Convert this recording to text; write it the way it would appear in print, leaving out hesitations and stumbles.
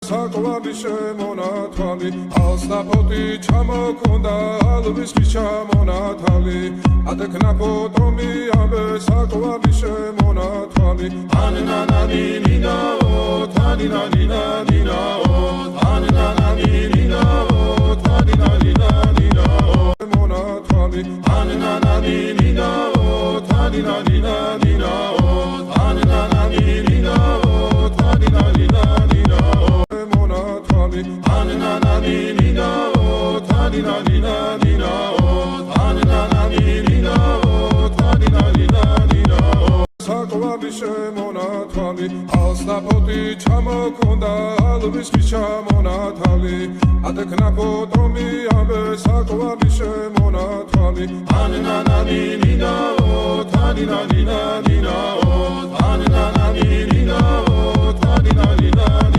საკვარი შემონათვალი ალსაფოტი ჩამოქონდა ალვის ჩამონათალი ატეკნა ფოტომი ამე საკვარი შემონათვალი ანანანინინაო თანინანინანინაო ანანანინინაო თანინანინანინაო შემონათვალი ანანანინინაო თანინანინანინაო ანანანინინაო თანინანინანინაო Ananinaninao, taninaninao, ananinaninao, taninaninao. Sakwari shemonatali, alsapoti chamokonda, alvis chamonatali, atekna potomi abe sakwari shemonatali, ananinaninao, taninaninao, ananinaninao, taninaninao.